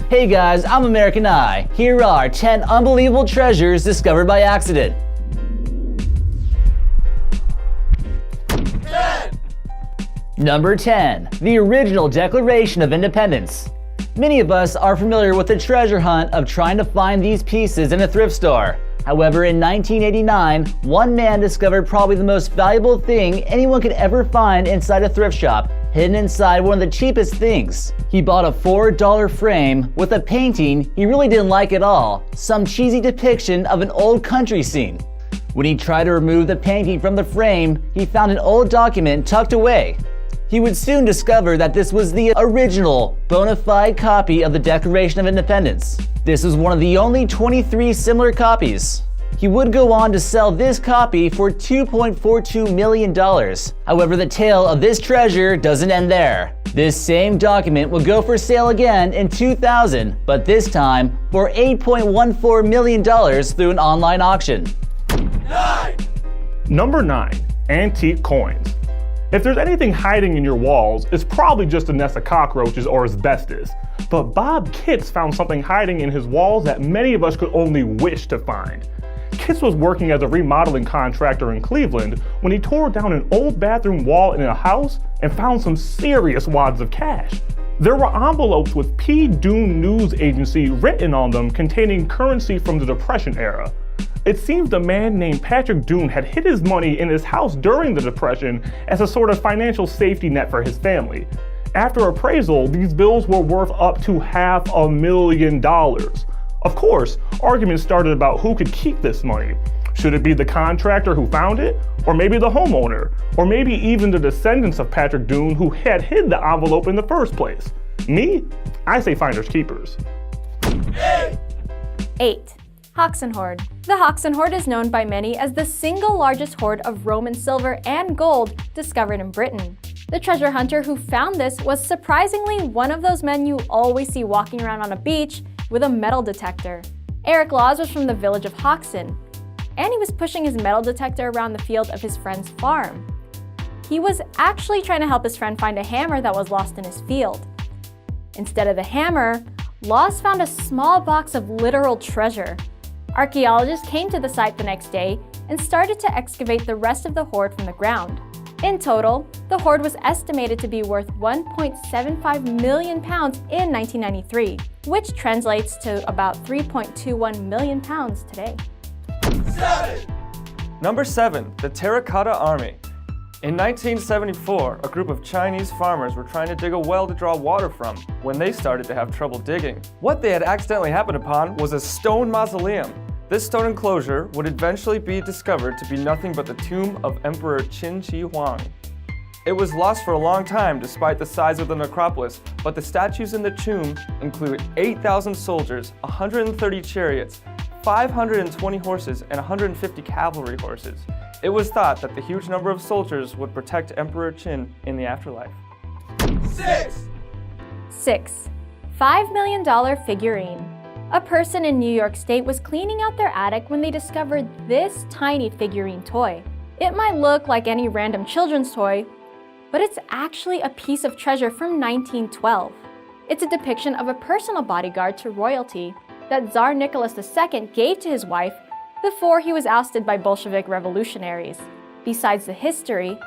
Hey guys, I'm American Eye. Here are 10 unbelievable treasures discovered by accident. 10. Number 10. The original Declaration of Independence. Many of us are familiar with the treasure hunt of trying to find these pieces in a thrift store. However, in 1989, one man discovered probably the most valuable thing anyone could ever find inside a thrift shop, hidden inside one of the cheapest things. He bought a $4 frame with a painting he really didn't like at all, some cheesy depiction of an old country scene. When he tried to remove the painting from the frame, he found an old document tucked away. He would soon discover that this was the original, bona fide copy of the Declaration of Independence. This was one of the only 23 similar copies. He would go on to sell this copy for $2.42 million. However, the tale of this treasure doesn't end there. This same document would go for sale again in 2000, but this time for $8.14 million through an online auction. 9. Number 9. Antique coins. If there's anything hiding in your walls, it's probably just a nest of cockroaches or asbestos. But Bob Kitts found something hiding in his walls that many of us could only wish to find. Kitts was working as a remodeling contractor in Cleveland when he tore down an old bathroom wall in a house and found some serious wads of cash. There were envelopes with P. Doon News Agency written on them containing currency from the Depression era. It seems the man named Patrick Doon had hid his money in his house during the Depression as a sort of financial safety net for his family. After appraisal, these bills were worth up to $500,000. Of course, arguments started about who could keep this money. Should it be the contractor who found it? Or maybe the homeowner? Or maybe even the descendants of Patrick Doon who had hid the envelope in the first place? Me? I say finders keepers. 8. Hoard. The Hoard is known by many as the single largest hoard of Roman silver and gold discovered in Britain. The treasure hunter who found this was surprisingly one of those men you always see walking around on a beach with a metal detector. Eric Laws was from the village of Hoxton, and he was pushing his metal detector around the field of his friend's farm. He was actually trying to help his friend find a hammer that was lost in his field. Instead of the hammer, Laws found a small box of literal treasure. Archaeologists came to the site the next day and started to excavate the rest of the hoard from the ground. In total, the hoard was estimated to be worth £1.75 million in 1993, which translates to about £3.21 million today. 7. Number 7. The Terracotta Army. In 1974, a group of Chinese farmers were trying to dig a well to draw water from when they started to have trouble digging. What they had accidentally happened upon was a stone mausoleum. This stone enclosure would eventually be discovered to be nothing but the tomb of Emperor Qin Shi Huang. It was lost for a long time despite the size of the necropolis, but the statues in the tomb include 8,000 soldiers, 130 chariots, 520 horses, and 150 cavalry horses. It was thought that the huge number of soldiers would protect Emperor Qin in the afterlife. 6. 6. $5 million figurine. A person in New York State was cleaning out their attic when they discovered this tiny figurine toy. It might look like any random children's toy, but it's actually a piece of treasure from 1912. It's a depiction of a personal bodyguard to royalty that Tsar Nicholas II gave to his wife before he was ousted by Bolshevik revolutionaries. Besides the history,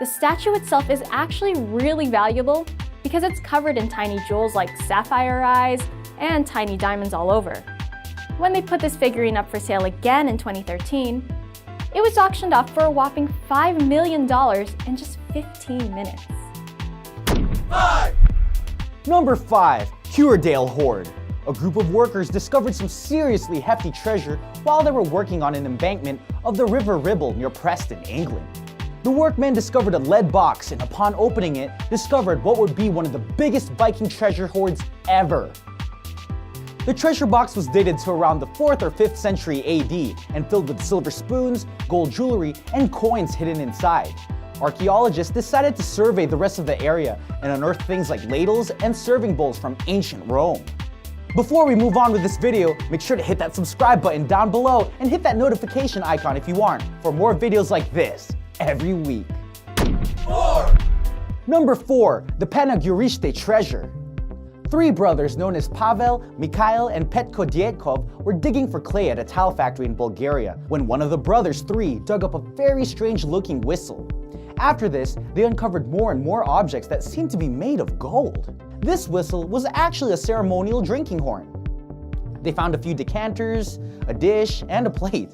the statue itself is actually really valuable because it's covered in tiny jewels like sapphire eyes and tiny diamonds all over. When they put this figurine up for sale again in 2013, it was auctioned off for a whopping $5 million in just 15 minutes. 5. Number 5. Cuerdale Hoard. A group of workers discovered some seriously hefty treasure while they were working on an embankment of the River Ribble near Preston, England. The workmen discovered a lead box and upon opening it, discovered what would be one of the biggest Viking treasure hoards ever. The treasure box was dated to around the 4th or 5th century AD and filled with silver spoons, gold jewelry, and coins hidden inside. Archaeologists decided to survey the rest of the area and unearth things like ladles and serving bowls from ancient Rome. Before we move on with this video, make sure to hit that subscribe button down below and hit that notification icon if you want for more videos like this every week. 4. Number 4. The Panagyurishte treasure. Three brothers known as Pavel, Michail, and Petko Deikov were digging for clay at a tile factory in Bulgaria when one of the brothers three dug up a very strange looking whistle. After this, they uncovered more and more objects that seemed to be made of gold. This whistle was actually a ceremonial drinking horn. They found a few decanters, a dish, and a plate.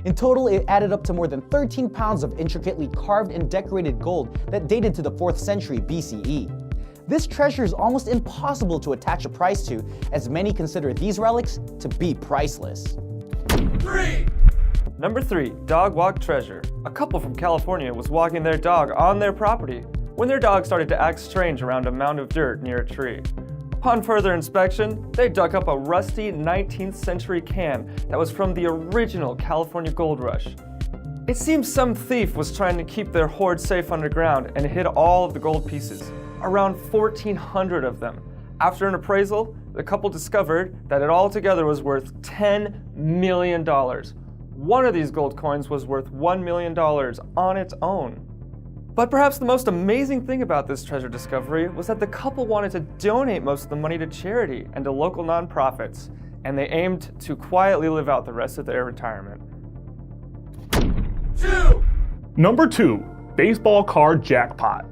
In total, it added up to more than 13 pounds of intricately carved and decorated gold that dated to the 4th century BCE. This treasure is almost impossible to attach a price to, as many consider these relics to be priceless. 3, Number 3, dog walk treasure. A couple from California was walking their dog on their property when their dog started to act strange around a mound of dirt near a tree. Upon further inspection, they dug up a rusty 19th century can that was from the original California gold rush. It seems some thief was trying to keep their hoard safe underground and hid all of the gold pieces, around 1,400 of them. After an appraisal, the couple discovered that it altogether was worth $10 million. One of these gold coins was worth $1 million on its own. But perhaps the most amazing thing about this treasure discovery was that the couple wanted to donate most of the money to charity and to local nonprofits, and they aimed to quietly live out the rest of their retirement. 2, Number 2, baseball card jackpot.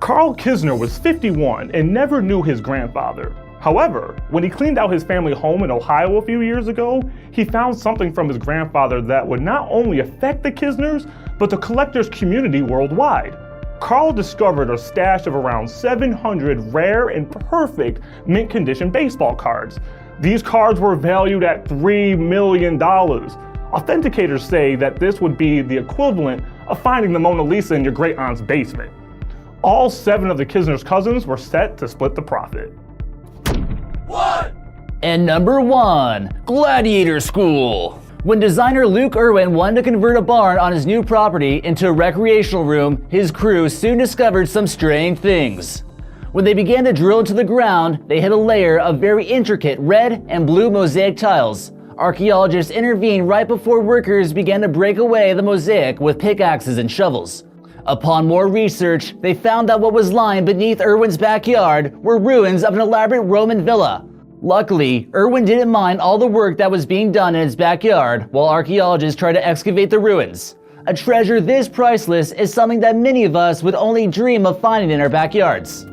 Carl Kisner was 51 and never knew his grandfather. However, when he cleaned out his family home in Ohio a few years ago, he found something from his grandfather that would not only affect the Kisners, but the collectors community worldwide. Carl discovered a stash of around 700 rare and perfect mint condition baseball cards. These cards were valued at $3 million. Authenticators say that this would be the equivalent of finding the Mona Lisa in your great aunt's basement. All 7 of the Kisner's cousins were set to split the profit. 1, And number 1, Gladiator School. When designer Luke Irwin wanted to convert a barn on his new property into a recreational room, his crew soon discovered some strange things. When they began to drill into the ground, they hit a layer of very intricate red and blue mosaic tiles. Archaeologists intervened right before workers began to break away the mosaic with pickaxes and shovels. Upon more research, they found that what was lying beneath Irwin's backyard were ruins of an elaborate Roman villa. Luckily, Irwin didn't mind all the work that was being done in his backyard while archaeologists tried to excavate the ruins. A treasure this priceless is something that many of us would only dream of finding in our backyards.